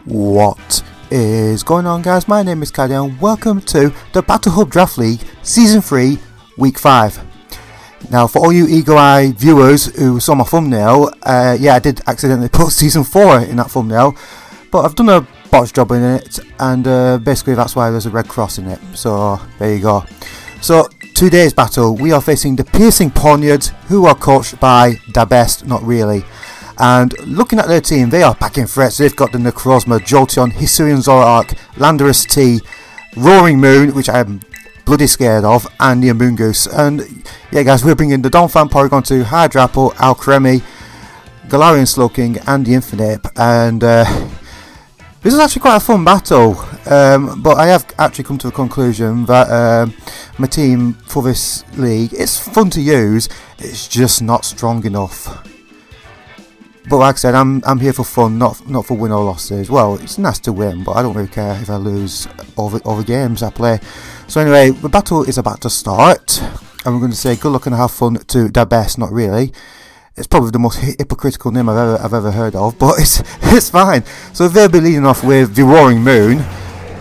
What is going on, guys? My name is Caddy and welcome to the Battle Hub Draft League Season 3 Week 5. Now, for all you eagle-eye viewers who saw my thumbnail, yeah, I did accidentally put Season 4 in that thumbnail, but I've done a botch job in it, and basically that's why there's a red cross in it. So there you go. So today's battle, we are facing the Piercing Pawniards, who are coached by DaBestNotReally. And looking at their team, they are packing threats. They've got the Necrozma, Jolteon, and Hisui-Zoroark, Landorus T, Roaring Moon, which I'm bloody scared of, and the Amoonguss. And yeah, guys, we're bringing the Donphan, Porygon 2, Hydrapple, Alcremie, Galarian Slowking, and the Infinite. And this is actually quite a fun battle. But I have actually come to a conclusion that my team for this league, it's fun to use, it's just not strong enough. But like I said, I'm here for fun, not for win or losses. Well, it's nice to win, but I don't really care if I lose all the games I play. So anyway, the battle is about to start, and we're going to say good luck and have fun to DaBestNotReally. It's probably the most hypocritical name I've ever heard of, but it's fine. So they'll be leading off with the Roaring Moon,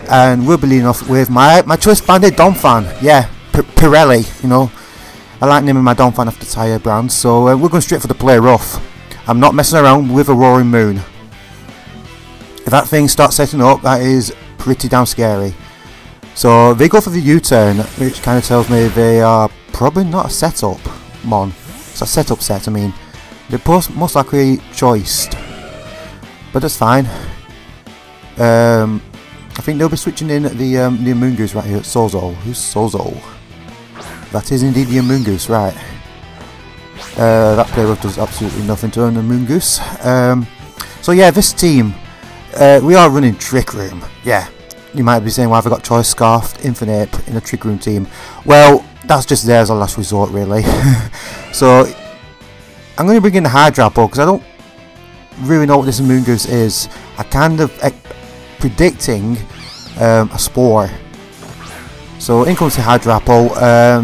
and we'll be leading off with my choice banded Donphan. Yeah, Pirelli. You know, I like naming my Donphan after tyre brands. So we're going straight for the play rough. I'm not messing around with a Roaring Moon. If that thing starts setting up, that is pretty damn scary. So they go for the U-turn, which kind of tells me they are probably not a setup mon. It's a setup set, I mean. They're most likely choiced. But that's fine. I think they'll be switching in the Amoonguss right here at Sozo. Who's Sozo? That is indeed the Amoonguss, right. That player does absolutely nothing to earn a Amoonguss. So yeah, this team, we are running Trick Room. Yeah, you might be saying, why have I got Choice Scarfed Infinite in a Trick Room team? Well, that's just there as a last resort, really. So I'm going to bring in the Hydrapple because I don't really know what this Amoonguss is. I kind of predicting a Spore. So in comes the Hydrapple.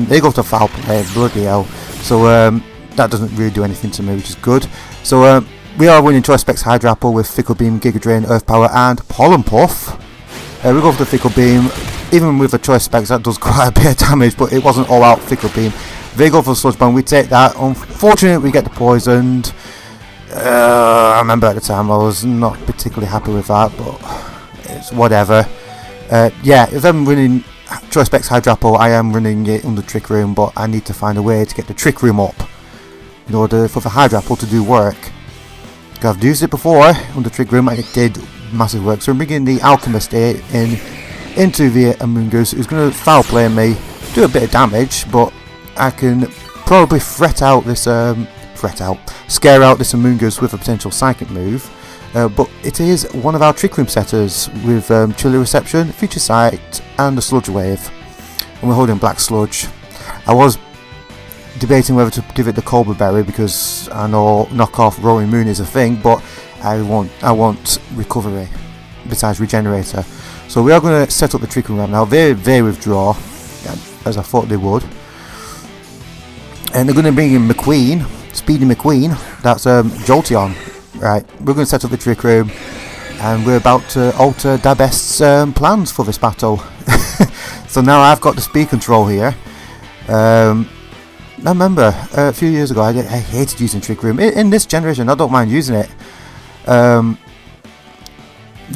They go to foul play, bloody hell. So that doesn't really do anything to me, which is good. So we are winning Choice Specs Hydrapple with Fickle Beam, Giga Drain, Earth Power, and Pollen Puff. We go for the Fickle Beam. Even with the Choice Specs, that does quite a bit of damage, but it wasn't all out Fickle Beam. They go for the Sludge Bomb. We take that. Unfortunately, we get the poisoned. I remember at the time I was not particularly happy with that, but it's whatever. Yeah, if I'm running Choice Specs Hydrapple, I am running it on the Trick Room, but I need to find a way to get the Trick Room up in order for the Hydrapple to do work. I've used it before on the Trick Room and it did massive work. So I'm bringing the Alchemist into the Amoonguss, who's going to foul play me, do a bit of damage, but I can probably scare out this Amoonguss with a potential Psychic move. But it is one of our Trick Room setters with Chilly Reception, Future Sight, and the Sludge Wave. And we're holding Black Sludge. I was debating whether to give it the Cobra Berry because I know knockoff Roaring Moon is a thing, but I want Recovery besides Regenerator. So we are going to set up the Trick Room right now. They withdraw, as I thought they would. And they're going to bring in McQueen, Speedy McQueen. That's Jolteon. Right, we're going to set up the Trick Room, and we're about to alter DaBest's plans for this battle. So now I've got the speed control here. I remember a few years ago I hated using Trick Room. In this generation I don't mind using it. The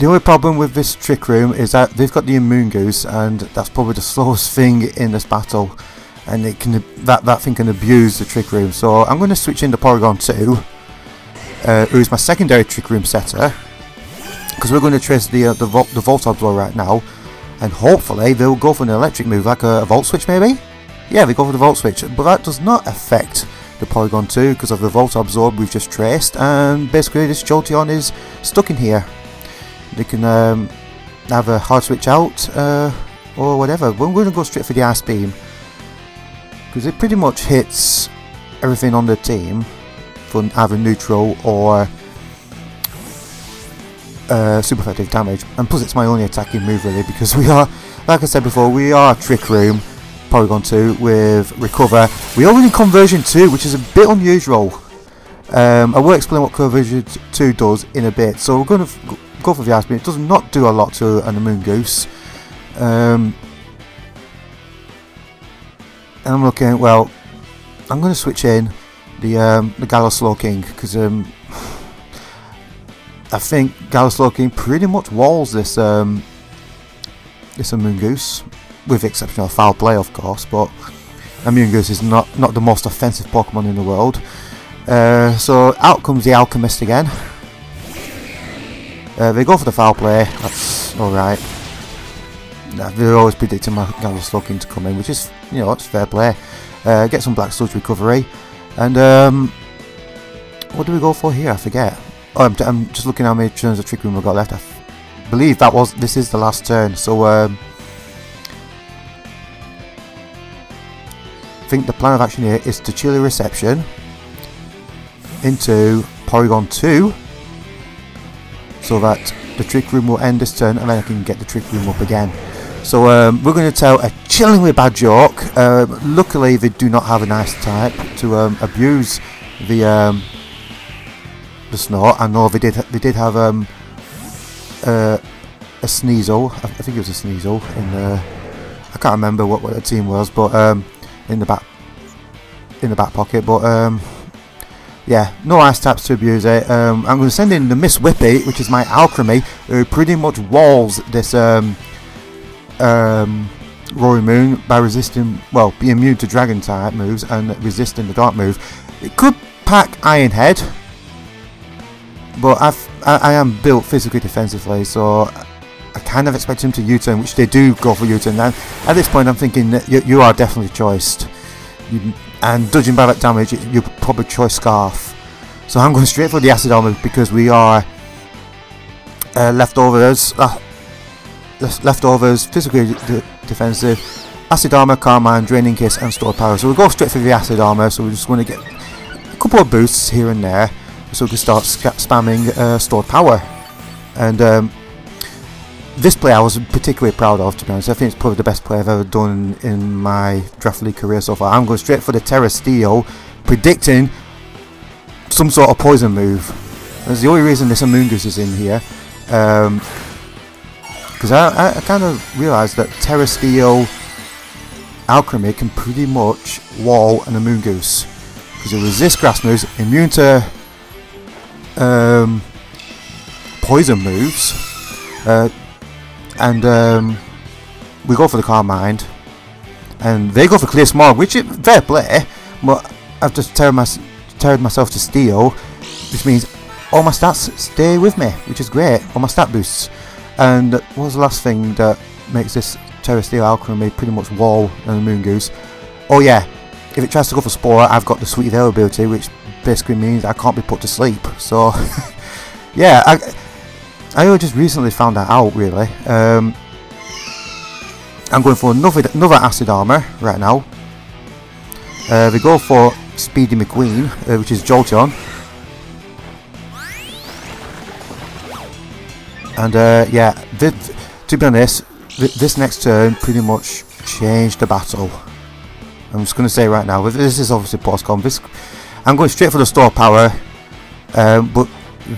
only problem with this Trick Room is that they've got the Amoonguss, and that's probably the slowest thing in this battle, and it can that thing can abuse the Trick Room. So I'm going to switch in the Porygon 2. Who is my secondary Trick Room setter, because we're going to trace the Voltorb right now, and hopefully they'll go for an electric move like a Volt Switch maybe? Yeah, they go for the Volt Switch, but that does not affect the Porygon 2 because of the Voltorb we've just traced, and basically this Jolteon is stuck in here. They can have a hard switch out or whatever. We're going to go straight for the Ice Beam because it pretty much hits everything on the team for either neutral or super effective damage, and plus it's my only attacking move really, because we are, like I said before, we are Trick Room Porygon 2 with Recover. We are running Conversion 2, which is a bit unusual. I will explain what Conversion 2 does in a bit. So we're going to go for the Ice Beam. It does not do a lot to an Amoonguss. And I'm looking, well, I'm going to switch in the Slowking, because I think Slowking pretty much walls this this Amoonguss, with the exception of foul play, of course. But Amoonguss is not the most offensive Pokemon in the world. So out comes the Alchemist again. They go for the foul play. That's all right. They're always predicting my Slowking to come in, which is, you know, it's fair play. Get some Black Sludge recovery, and what do we go for here? I forget. Oh, I'm just looking how many turns of Trick Room I've got left. I believe this is the last turn. So I think the plan of action here is to Chilly Reception into Porygon 2, so that the Trick Room will end this turn, and then I can get the Trick Room up again. So we're going to tell a chillingly bad joke. Luckily, they do not have an Ice type to abuse the Snort. I know they did have a Sneasel. I think it was a Sneasel in the, I can't remember what the team was, but in the back pocket. But yeah, no Ice types to abuse it. I'm going to send in the Miss Whippy, which is my Alchemy, who pretty much walls this Roaring Moon by resisting, well, being immune to Dragon type moves and resisting the Dark move. It could pack Iron Head, but I am built physically defensively, so I kind of expect him to U-turn, which they do go for U-turn. And at this point, I'm thinking that you are definitely choiced, and judging by that damage, you probably choice Scarf. So I'm going straight for the Acid Armor, because we are leftovers, physically defensive, Acid Armor, Carmine, Draining Kiss, and Stored Power. So we'll go straight for the Acid Armor. So we're just going to get a couple of boosts here and there, so we can start spamming Stored Power. And this play I was particularly proud of, to be honest. I think it's probably the best play I've ever done in my Draft League career so far. I'm going straight for the Terra Steel, predicting some sort of poison move. That's the only reason this Amoonguss is in here. Because I kind of realised that Terra Steel Alchemy can pretty much wall an Amoonguss, because it resists grass moves, immune to poison moves, and we go for the Calm Mind, and they go for Clear Smog, which is fair play, but I've just teared myself to Steel, which means all my stats stay with me, which is great, all my stat boosts. And what was the last thing that makes this Terra Steel Alchemy pretty much wall an Amoonguss? Oh yeah, if it tries to go for Spore, I've got the Sweet Veil ability, which basically means I can't be put to sleep. So yeah, I just recently found that out, really. I'm going for another Acid Armor right now. We go for Speedy McQueen, which is Jolteon. And yeah, to be honest, this next turn pretty much changed the battle. I'm just going to say right now, this is obviously post-com. I'm going straight for the Store Power, but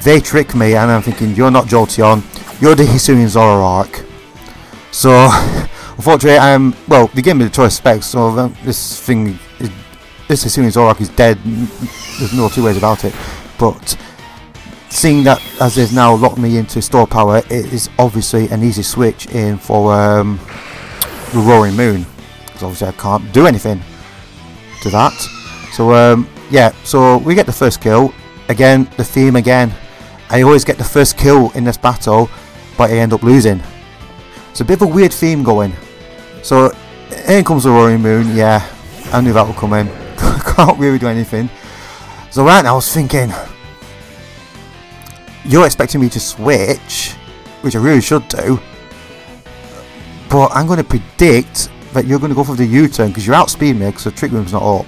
they trick me, and I'm thinking, you're not Jolteon, you're the Hisui-Zoroark. So unfortunately, well, they gave me the choice specs, so this Hisui-Zoroark is dead. There's no two ways about it. But seeing that as they've now locked me into Store Power, it is obviously an easy switch in for the Roaring Moon, because obviously I can't do anything to that. So yeah, so we get the first kill. Again, the theme again, I always get the first kill in this battle, but I end up losing. It's a bit of a weird theme going. So in comes the Roaring Moon. Yeah, I knew that would come in. Can't really do anything. So right now I was thinking, you're expecting me to switch, which I really should do, but I'm going to predict that you're going to go for the U-turn, because you're outspeed me because the Trick Room's not up.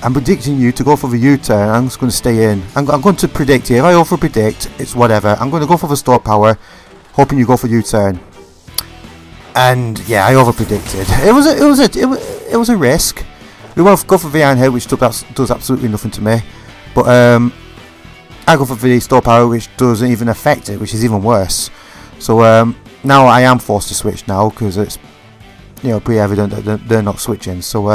I'm predicting you to go for the U-turn. I'm just going to stay in. I'm going to predict here. If I over predict, it's whatever. I'm going to go for the Store Power, hoping you go for U-turn. And yeah, I over predicted. It was a risk. We won't go for the Iron Head, which does absolutely nothing to me. But I go for the store power, which doesn't even affect it, which is even worse. So now I am forced to switch now, because it's, you know, pretty evident that they're not switching. So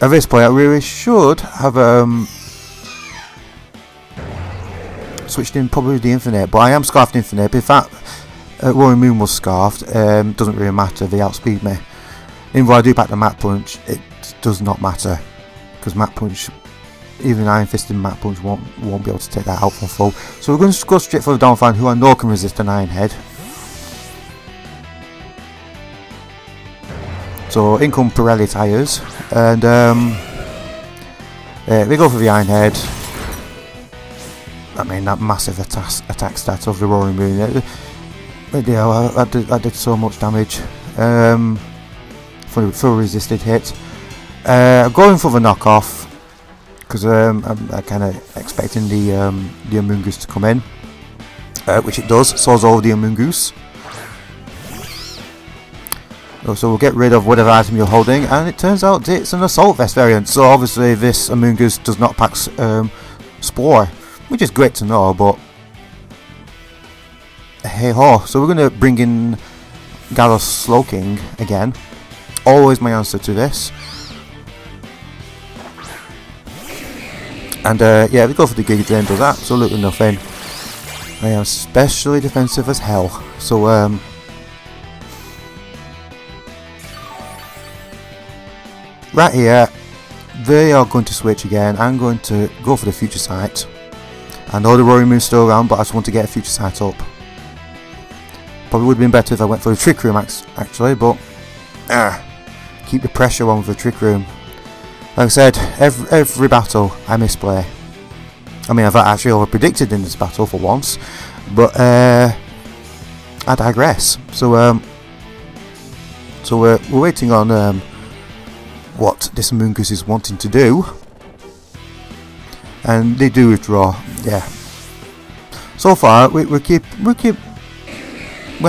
at this point I really should have switched in probably the Infinite, but I am Scarfed Infinite. But if that Roaring Moon was Scarfed, doesn't really matter, they outspeed me. Even though I do back the Mach Punch, it does not matter, because Mach Punch, even Iron Fisted Mach Punch won't be able to take that out from full. So we're going to go straight for the Donphan, who I know can resist an Iron Head. So in come Pirelli tyres, and they go for the Iron Head. I mean, that massive attack stat of the Roaring Moon, that did so much damage for a resisted hit. Going for the knockoff, because I'm kind of expecting the Amoonguss to come in, which it does. Soars over the Amoonguss. So we'll get rid of whatever item you're holding, and it turns out it's an Assault Vest variant. So obviously this Amoonguss does not pack Spore, which is great to know, but hey ho. So we're going to bring in Gyarados Slowking again. Always my answer to this. And yeah, we go for the Giga Drain, does absolutely nothing. I am especially defensive as hell. So right here, they are going to switch again. I'm going to go for the Future Sight. I know the Roaring Moon's still around, but I just want to get a Future Sight up. Probably would have been better if I went for the Trick Room actually, but keep the pressure on with the Trick Room. Like I said, every battle I misplay. I mean, I've actually over-predicted in this battle for once, but I digress. So we're waiting on what this Amoonguss is wanting to do, and they do withdraw. Yeah. So far, we're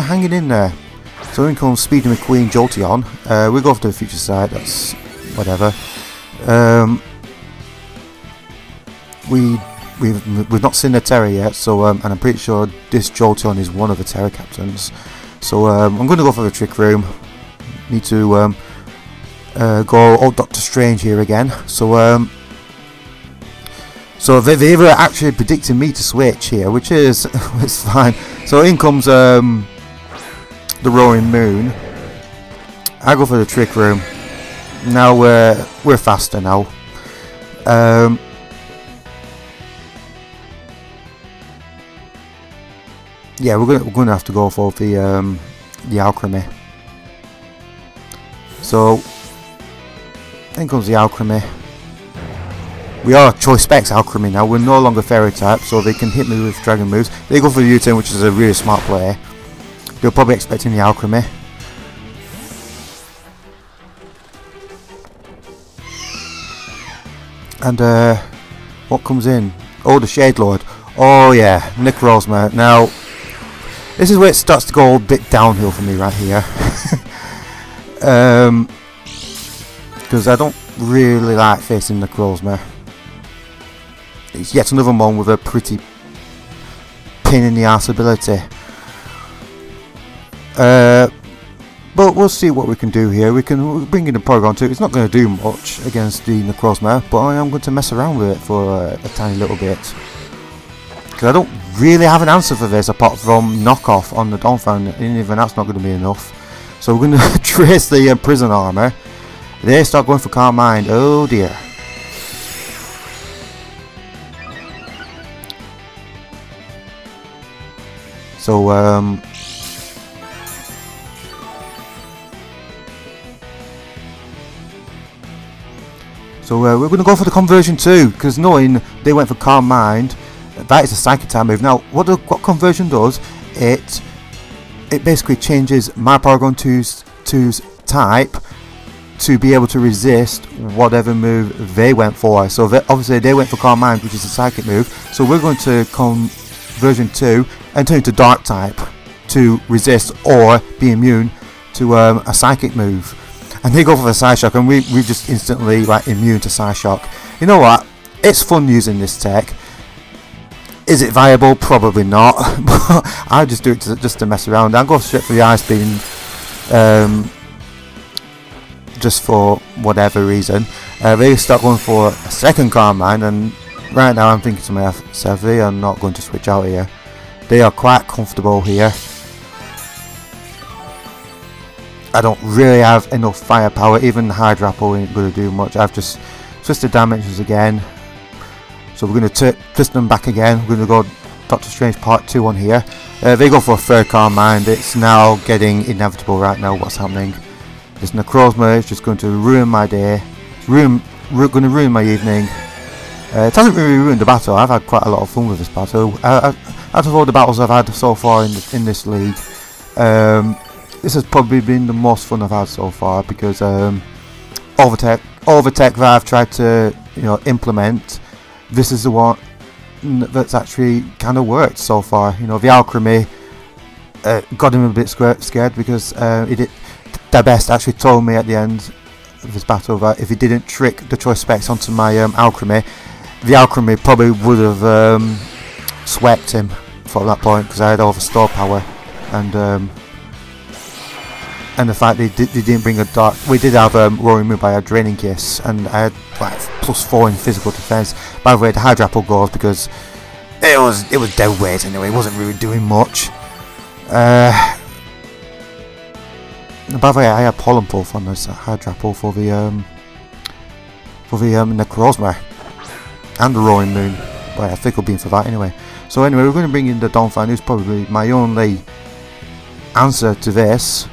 hanging in there. So in comes Speedy McQueen Jolteon. We go for the Future Sight. That's whatever. We've not seen the Terra yet, so and I'm pretty sure this Jolteon is one of the Terra captains. So I'm going to go for the Trick Room. Need to go old Doctor Strange here again. So they were actually predicting me to switch here, which is it's fine. So in comes the Roaring Moon. I go for the Trick Room. Now we're faster now. Yeah, we're gonna have to go for the Alchemy. So in comes the Alchemy. We are Choice Specs Alchemy now. We're no longer Fairy type, so they can hit me with Dragon moves. They go for the U-turn, which is a really smart play. They're probably expecting the Alchemy. And what comes in? Oh, the Shade Lord. Oh yeah, Nick Rosmer. Now, this is where it starts to go a bit downhill for me right here. Because I don't really like facing Nick Rosmer. It's yet another one with a pretty pain in the arse ability. But we'll see what we can do here. We can bring in the Porygon 2. It's not going to do much against the Necrozma, but I am going to mess around with it for a tiny little bit. Because I don't really have an answer for this apart from knockoff on the Donphan, and even that's not going to be enough. So we're going to trace the Prison Armor. They start going for Calm Mind. Oh dear. So we're going to go for the Conversion 2, because knowing they went for Calm Mind, that is a Psychic type move. Now, what Conversion does, it basically changes my Porygon 2's type to be able to resist whatever move they went for. So obviously they went for Calm Mind, which is a Psychic move. So we're going to Conversion 2 and turn to Dark type to resist or be immune to a Psychic move. and they go for the side shock, and we just instantly like immune to side shock. You know what? It's fun using this tech. Is it viable? Probably not. But I just do it just to mess around. I'll go straight for the ice beam, just for whatever reason. They start going for a second Calm Mind, and right now I'm thinking to myself, they are not going to switch out here. They are quite comfortable here. I don't really have enough firepower. Even the Hydro Apple ain't going to do much. I've just twisted damages again. So we're going to twist them back again. We're going to go Doctor Strange Part 2 on here. They go for a third Calm Mind. It's now getting inevitable right now what's happening. This Necrozma is just going to ruin my day. Going to ruin my evening. It hasn't really ruined the battle. I've had quite a lot of fun with this battle. Out of all the battles I've had so far in this league, this has probably been the most fun I've had so far, because all the tech that I've tried to implement, this is the one that's actually kind of worked so far. The Alchemy got him a bit scared, because DaBest actually told me at the end of this battle that if he didn't trick the choice specs onto my Alchemy, the Alchemy probably would have swept him from that point, because I had all the store power, and the fact they didn't bring a dark. We did have Roaring Moon by a Draining Kiss, and I had like +4 in physical defense. By the way, the Hydro Apple goes because it was dead weight anyway. It wasn't really doing much. By the way, I had Pollen Puff on this Hydro Apple for the Necrozma and the Roaring Moon. But I think I'll be in for that anyway. So anyway, we're going to bring in the Donphan, who's probably my only answer to this.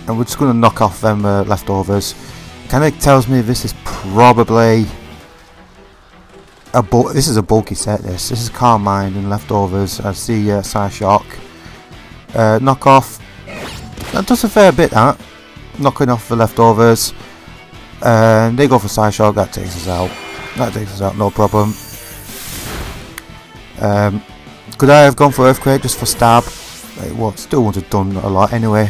And we're just going to knock off them leftovers. Kind of tells me this is probably this is a bulky set. This is Calm Mind and leftovers. I see Side Shock. Knock off. That does a fair bit. That knocking off the leftovers. They go for Side Shock. That takes us out. No problem. Could I have gone for Earthquake just for stab? What? Still would have done a lot anyway.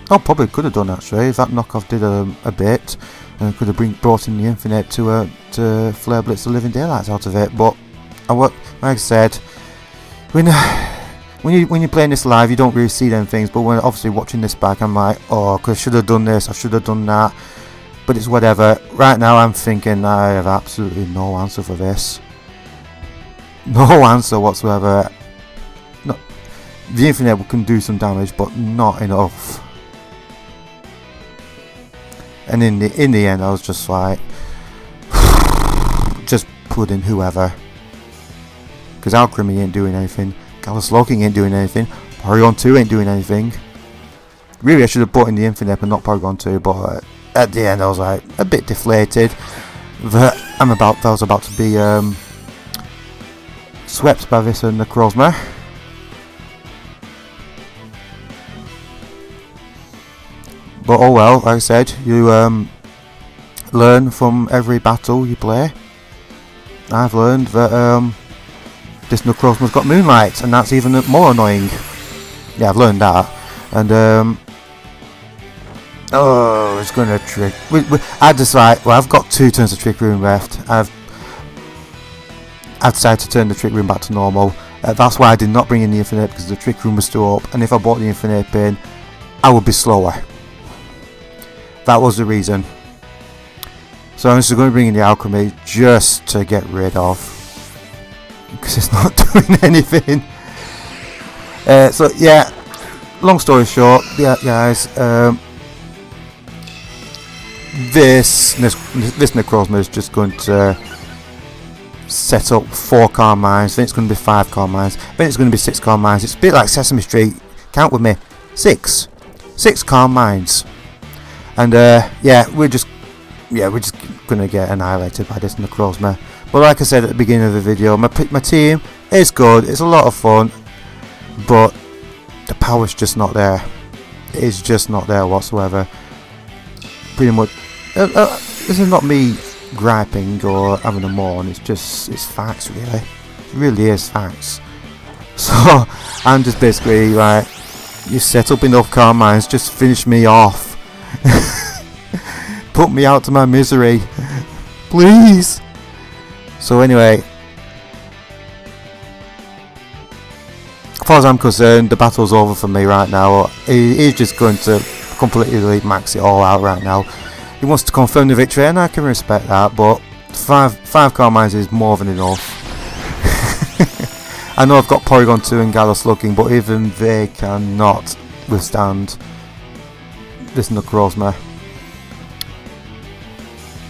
I probably could have done actually. If that knockoff did a bit, and could have brought in the Infinite to Flare Blitz the living daylights out of it. But like I said, when you're playing this live, you don't really see them things. But when obviously watching this back, I'm like, oh, I should have done this. I should have done that. But it's whatever. Right now, I'm thinking I have absolutely no answer for this. No answer whatsoever. The Infinite can do some damage, but not enough. And in the end, I was just like, just put in whoever, because Alchemy ain't doing anything, Gallus Locking ain't doing anything, Porygon 2 ain't doing anything. Really, I should have put in the Infinite and not Porygon 2, but at the end, I was like a bit deflated that I was about to be swept by this and Necrozma. But oh well, like I said, you learn from every battle you play. I've learned that this Necrozma's got Moonlight, and that's even more annoying. Yeah, I've learned that. And oh, it's going to trick. I decide. Well, I've got 2 turns of Trick Room left. I've decided to turn the Trick Room back to normal. That's why I did not bring in the Infinite, because the Trick Room was still up. And if I bought the Infinite in, I would be slower. That was the reason. So I'm just going to bring in the Alchemy just to get rid of, because it's not doing anything. So yeah, long story short, yeah guys, this Necrozma is just going to set up 4 Calm Minds, then it's going to be 5 Calm Minds, then it's going to be 6 Calm Minds. It's a bit like Sesame Street. Count with me. 6 Calm Minds. And yeah, we're just gonna get annihilated by this Necrozma. But like I said at the beginning of the video, my team is good. It's a lot of fun, but the power's just not there. It is just not there whatsoever. Pretty much, this is not me griping or having a moan. It's facts really. really is, thanks. So I'm just basically like, you set up enough Carmines, just finish me off. Put me out to my misery, please. So anyway, as far as I'm concerned, the battle's over for me right now. He's just going to completely max it all out right now. He wants to confirm the victory, and I can respect that, but five Carmines is more than enough. I know I've got Porygon 2 and Gallus looking, but even they cannot withstand this Necrozma.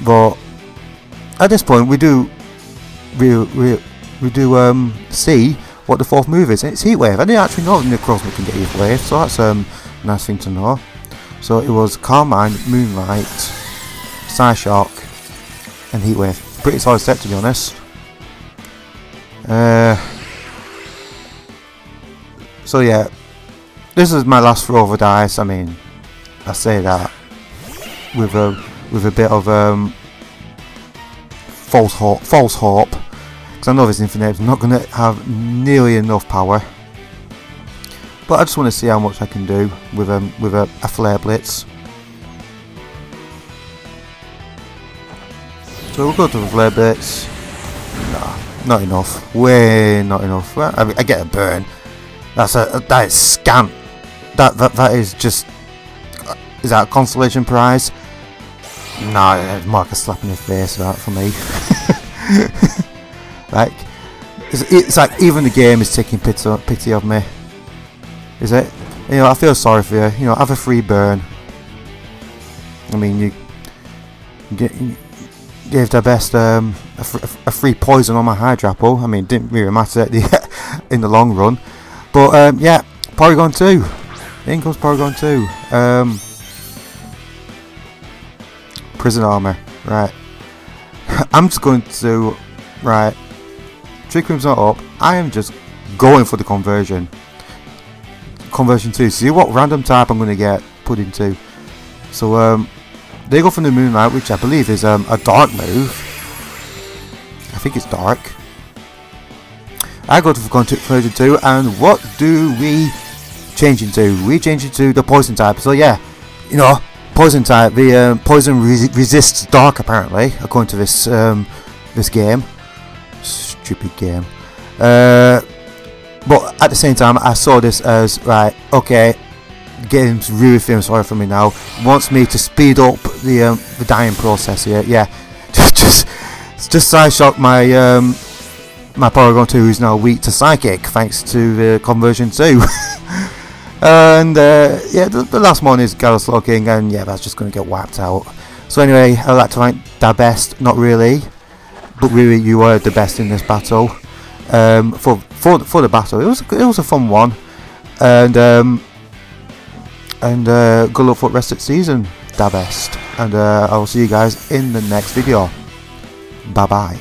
But at this point, we do see what the fourth move is. It's Heat Wave. I didn't actually know that Necrozma can get Heat Wave, so that's a nice thing to know. So it was Carmine, Moonlight, Psyshock, and Heat Wave. Pretty solid set, to be honest. So yeah, this is my last throw of the dice. I mean, I say that with a bit of false hope, because I know this Infinite is not going to have nearly enough power. But I just want to see how much I can do with a Flare Blitz. So we'll go to the Flare Blitz. Nah, not enough. Way not enough. Well, I get a burn. That is scant. That is just. Is that a consolation prize? No, it's more like a slap in the face, that for me. Like, it's like even the game is taking pity of me. Is it? You know, I feel sorry for you. You know, have a free burn. I mean, you gave the best a free poison on my Hydrapple. I mean, it didn't really matter in the long run. But yeah, Porygon 2. In comes Porygon 2. Prison Armor. Right. I'm just going to... Right. Trick Room's not up. I am just going for the conversion. Conversion 2. See what random type I'm going to get put into. So, they go for the Moonlight, which I believe is a dark move. I think it's dark. I go to conversion 2, and what do we change into? We change into the poison type. So yeah, you know, poison type. The poison resists dark, apparently, according to this this game. Stupid game. But at the same time, I saw this as right. Okay, the game's really feeling sorry for me now. Wants me to speed up the dying process here. Yeah, just Psyshock my my Porygon 2 is now weak to Psychic thanks to the conversion 2. And yeah, the last one is Gallus Looking, and yeah, that's just going to get wiped out. So anyway, I'd like to thank DaBestNotReally, but really you were the best in this battle. For the battle, it was a fun one, and good luck for the rest of the season, DaBest, and I will see you guys in the next video. Bye bye.